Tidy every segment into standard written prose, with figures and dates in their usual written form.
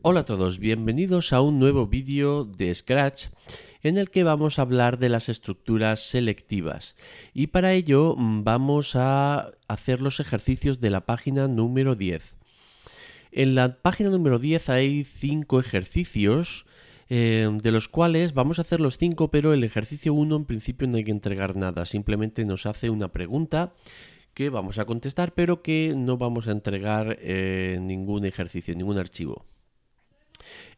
Hola a todos, bienvenidos a un nuevo vídeo de Scratch en el que vamos a hablar de las estructuras selectivas y para ello vamos a hacer los ejercicios de la página número 10. En la página número 10 hay 5 ejercicios de los cuales vamos a hacer los 5, pero el ejercicio 1 en principio no hay que entregar nada, simplemente nos hace una pregunta que vamos a contestar, pero que no vamos a entregar ningún ejercicio, ningún archivo.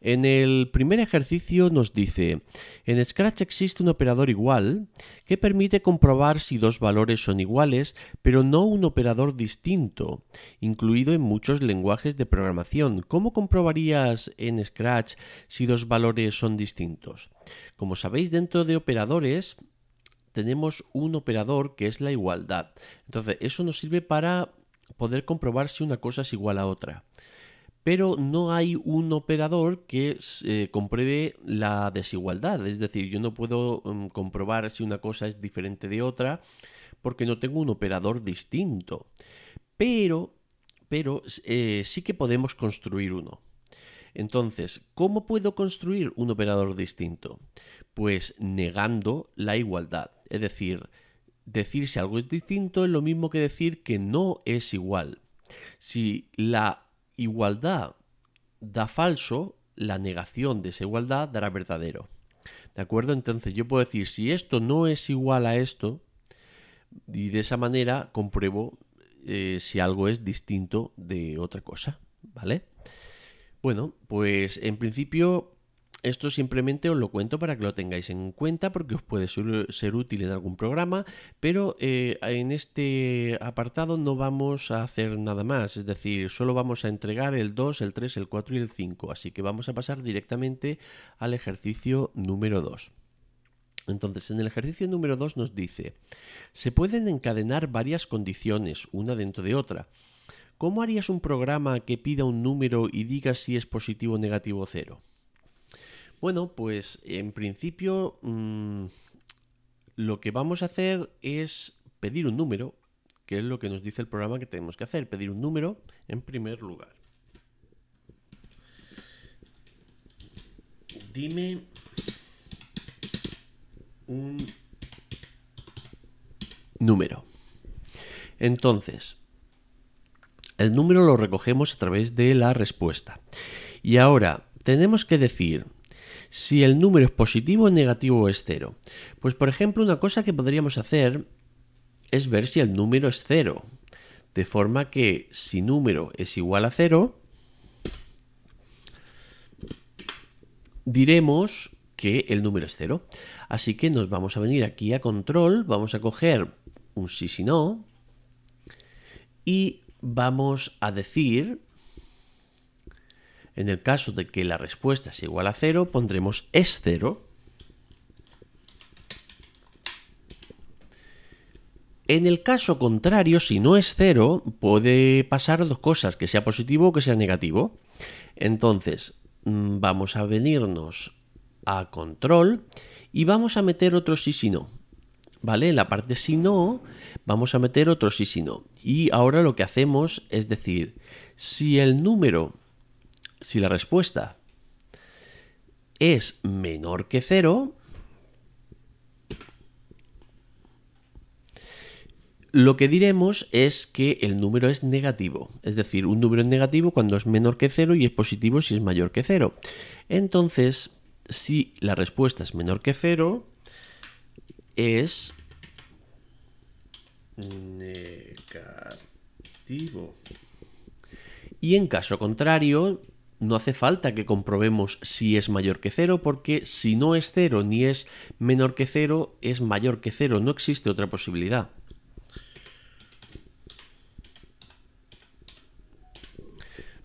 En el primer ejercicio nos dice, en Scratch existe un operador igual que permite comprobar si dos valores son iguales, pero no un operador distinto, incluido en muchos lenguajes de programación. ¿Cómo comprobarías en Scratch si dos valores son distintos? Como sabéis, dentro de operadores tenemos un operador que es la igualdad. Entonces, eso nos sirve para poder comprobar si una cosa es igual a otra. Pero no hay un operador que compruebe la desigualdad. Es decir, yo no puedo comprobar si una cosa es diferente de otra porque no tengo un operador distinto. Pero sí que podemos construir uno. Entonces, ¿cómo puedo construir un operador distinto? Pues negando la igualdad. Es decir si algo es distinto es lo mismo que decir que no es igual. Si la igualdad da falso, la negación de esa igualdad dará verdadero. ¿De acuerdo? Entonces yo puedo decir, si esto no es igual a esto, y de esa manera compruebo si algo es distinto de otra cosa, ¿vale? Bueno, pues en principio esto simplemente os lo cuento para que lo tengáis en cuenta porque os puede ser útil en algún programa, pero en este apartado no vamos a hacer nada más, es decir, solo vamos a entregar el 2, el 3, el 4 y el 5, así que vamos a pasar directamente al ejercicio número 2. Entonces, en el ejercicio número 2 nos dice, se pueden encadenar varias condiciones, una dentro de otra. ¿Cómo harías un programa que pida un número y diga si es positivo, negativo o cero? Bueno, pues en principio lo que vamos a hacer es pedir un número, que es lo que nos dice el programa que tenemos que hacer, pedir un número en primer lugar. Dime un número. Entonces, el número lo recogemos a través de la respuesta. Y ahora tenemos que decir si el número es positivo, negativo o es cero. Pues por ejemplo, una cosa que podríamos hacer es ver si el número es cero. De forma que si número es igual a cero, diremos que el número es cero. Así que nos vamos a venir aquí a control, vamos a coger un sí, si, no y vamos a decir, en el caso de que la respuesta es igual a cero, pondremos es cero. En el caso contrario, si no es cero, puede pasar dos cosas, que sea positivo o que sea negativo. Entonces, vamos a venirnos a control y vamos a meter otro sí, si, no. ¿Vale? En la parte si no, vamos a meter otro sí, si, no. Y ahora lo que hacemos es decir, si la respuesta es menor que cero, lo que diremos es que el número es negativo. Es decir, un número es negativo cuando es menor que cero y es positivo si es mayor que cero. Entonces, si la respuesta es menor que cero, es negativo. Y en caso contrario, no hace falta que comprobemos si es mayor que cero, porque si no es cero ni es menor que cero, es mayor que cero. No existe otra posibilidad.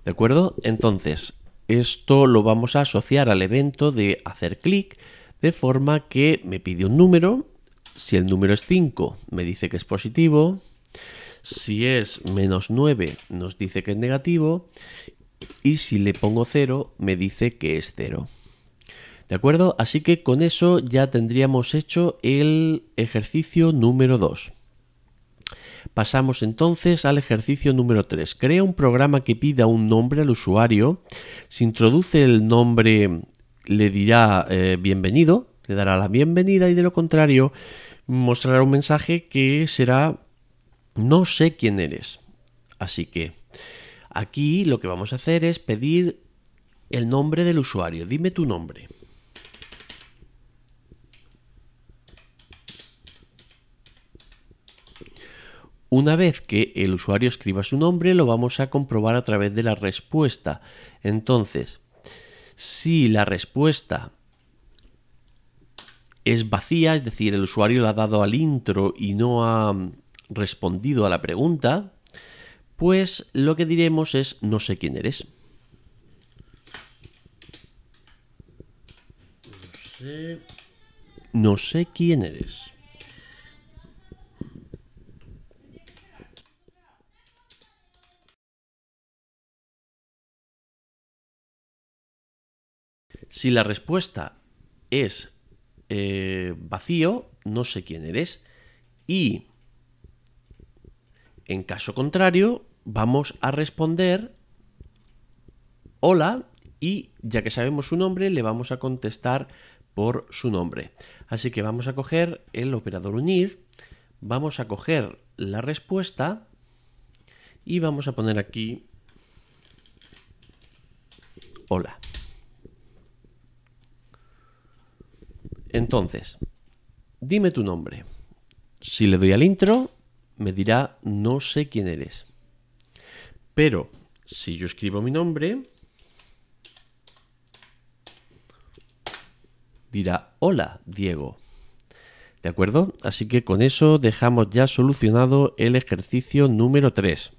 ¿De acuerdo? Entonces, esto lo vamos a asociar al evento de hacer clic, de forma que me pide un número. Si el número es 5, me dice que es positivo. Si es menos 9, nos dice que es negativo. Y si le pongo 0, me dice que es 0. ¿De acuerdo? Así que con eso ya tendríamos hecho el ejercicio número 2. Pasamos entonces al ejercicio número 3. Crea un programa que pida un nombre al usuario. Si introduce el nombre, le dirá bienvenido, le dará la bienvenida y de lo contrario mostrará un mensaje que será no sé quién eres. Así que aquí lo que vamos a hacer es pedir el nombre del usuario. Dime tu nombre. Una vez que el usuario escriba su nombre, lo vamos a comprobar a través de la respuesta. Entonces, si la respuesta es vacía, es decir, el usuario le ha dado al intro y no ha respondido a la pregunta, pues lo que diremos es no sé quién eres. No sé quién eres. Si la respuesta es vacío, no sé quién eres. Y en caso contrario, vamos a responder hola y ya que sabemos su nombre, le vamos a contestar por su nombre. Así que vamos a coger el operador unir, vamos a coger la respuesta y vamos a poner aquí hola. Entonces, dime tu nombre. Si le doy al intro, me dirá no sé quién eres. Pero si yo escribo mi nombre, dirá hola, Diego. ¿De acuerdo? Así que con eso dejamos ya solucionado el ejercicio número 3.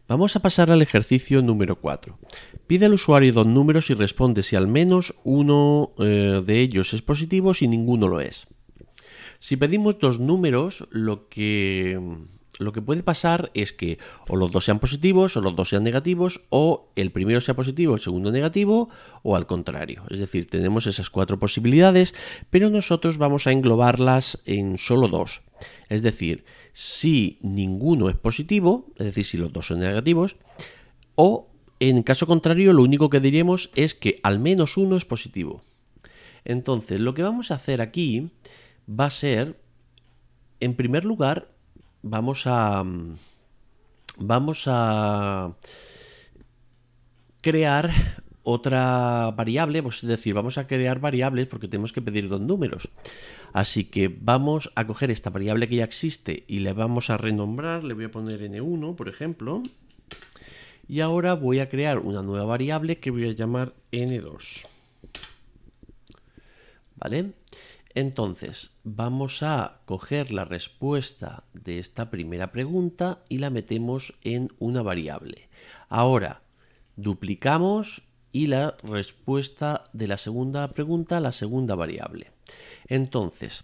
Vamos a pasar al ejercicio número 4. Pide al usuario dos números y responde si al menos uno de ellos es positivo o si ninguno lo es. Si pedimos dos números, lo que puede pasar es que o los dos sean positivos o los dos sean negativos, o el primero sea positivo, el segundo negativo, o al contrario. Es decir, tenemos esas cuatro posibilidades, pero nosotros vamos a englobarlas en solo dos. Es decir, si ninguno es positivo, es decir, si los dos son negativos, o en caso contrario, lo único que diremos es que al menos uno es positivo. Entonces, lo que vamos a hacer aquí va a ser, en primer lugar, vamos a crear otra variable, pues es decir, vamos a crear variables porque tenemos que pedir dos números. Así que vamos a coger esta variable que ya existe y le vamos a renombrar, le voy a poner n1, por ejemplo. Y ahora voy a crear una nueva variable que voy a llamar n2. ¿Vale? Entonces, vamos a coger la respuesta de esta primera pregunta y la metemos en una variable. Ahora, duplicamos y la respuesta de la segunda pregunta a la segunda variable. Entonces,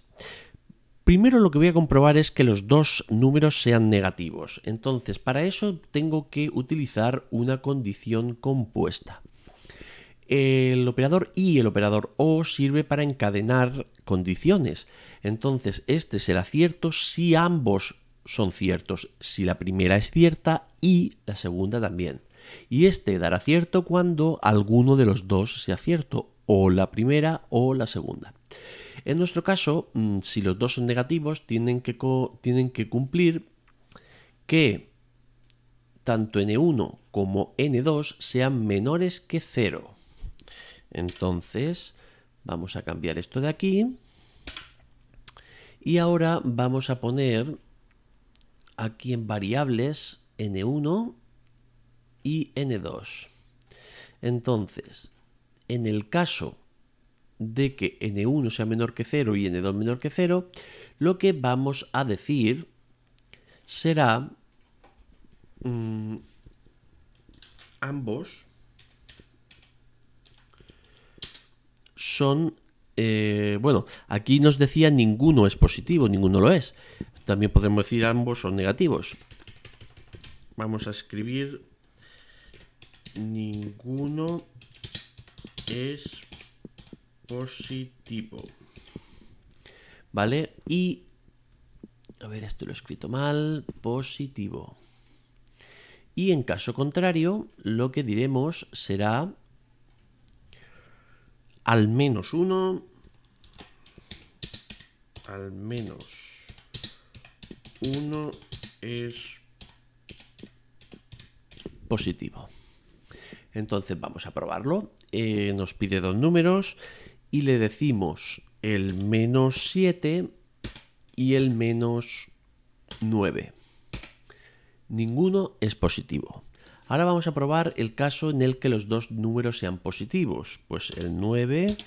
primero lo que voy a comprobar es que los dos números sean negativos. Entonces, para eso tengo que utilizar una condición compuesta. El operador y el operador o sirve para encadenar condiciones. Entonces, este será cierto si ambos son ciertos, si la primera es cierta y la segunda también. Y este dará cierto cuando alguno de los dos sea cierto, o la primera o la segunda. En nuestro caso, si los dos son negativos, tienen que cumplir que tanto n1 como n2 sean menores que 0. Entonces, vamos a cambiar esto de aquí. Y ahora vamos a poner aquí en variables n1 y n2. Entonces, en el caso de que n1 sea menor que 0 y n2 menor que 0, lo que vamos a decir será ambos son, bueno, aquí nos decía ninguno es positivo, ninguno lo es. También podemos decir ambos son negativos. Vamos a escribir ninguno es positivo. ¿Vale? Y A ver, esto lo he escrito mal. Positivo. Y en caso contrario, lo que diremos será al menos 1. Al menos 1 es positivo. Entonces vamos a probarlo. Nos pide dos números y le decimos el menos 7 y el menos 9. Ninguno es positivo. Ahora vamos a probar el caso en el que los dos números sean positivos. Pues el 9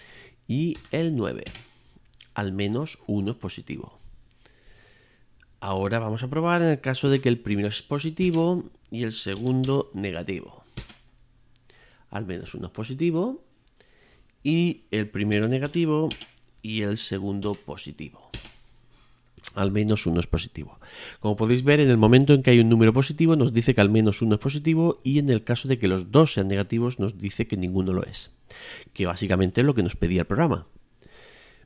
y el 9. Al menos uno es positivo. Ahora vamos a probar en el caso de que el primero es positivo y el segundo negativo. Al menos uno es positivo y el primero negativo y el segundo positivo. Al menos uno es positivo. Como podéis ver, en el momento en que hay un número positivo nos dice que al menos uno es positivo, y en el caso de que los dos sean negativos nos dice que ninguno lo es, que básicamente es lo que nos pedía el programa.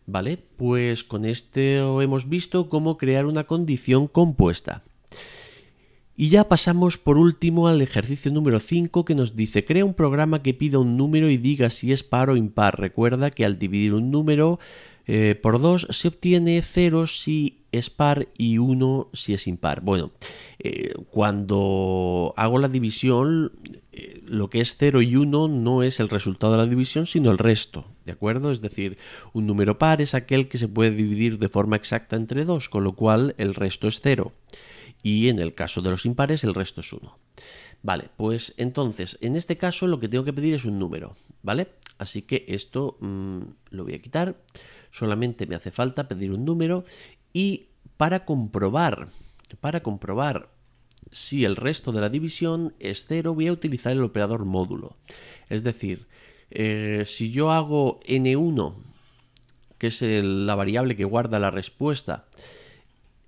Vale, pues con esto hemos visto cómo crear una condición compuesta. Y ya pasamos por último al ejercicio número 5, que nos dice: crea un programa que pida un número y diga si es par o impar. Recuerda que al dividir un número por 2 se obtiene 0 si es par y 1 si es impar. Bueno, cuando hago la división, lo que es 0 y 1 no es el resultado de la división, sino el resto, ¿de acuerdo? Es decir, un número par es aquel que se puede dividir de forma exacta entre 2, con lo cual el resto es 0. Y en el caso de los impares el resto es 1. Vale, pues entonces en este caso lo que tengo que pedir es un número, ¿vale? Así que esto lo voy a quitar. Solamente me hace falta pedir un número, y para comprobar si el resto de la división es 0 voy a utilizar el operador módulo. Es decir, si yo hago n1, que es la variable que guarda la respuesta,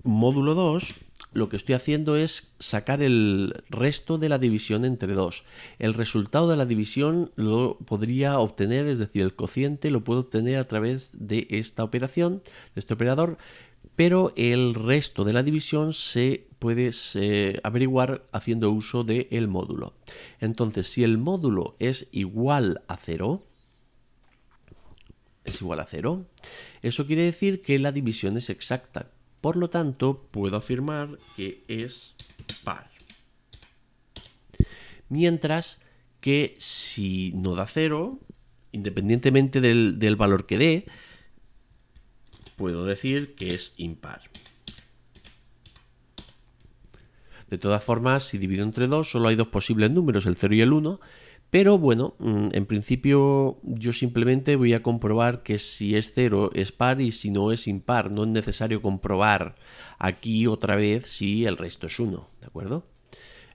módulo 2, lo que estoy haciendo es sacar el resto de la división entre 2. El resultado de la división lo podría obtener, es decir, el cociente lo puedo obtener a través de esta operación, de este operador, pero el resto de la división se puede averiguar haciendo uso del módulo. Entonces, si el módulo es igual a 0, eso quiere decir que la división es exacta. Por lo tanto, puedo afirmar que es par. Mientras que si no da 0, independientemente del valor que dé, puedo decir que es impar. De todas formas, si divido entre 2, solo hay dos posibles números, el 0 y el 1. Pero bueno, en principio yo simplemente voy a comprobar que si es 0 es par y si no es impar. No es necesario comprobar aquí otra vez si el resto es 1, ¿de acuerdo?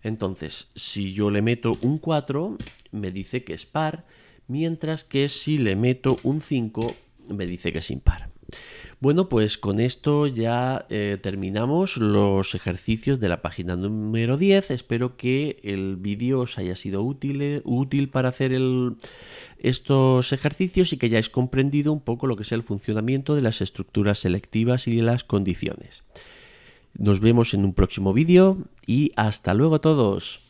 Entonces, si yo le meto un 4, me dice que es par, mientras que si le meto un 5, me dice que es impar. Bueno, pues con esto ya terminamos los ejercicios de la página número 10. Espero que el vídeo os haya sido útil para hacer estos ejercicios y que hayáis comprendido un poco lo que es el funcionamiento de las estructuras selectivas y de las condiciones. Nos vemos en un próximo vídeo y hasta luego a todos.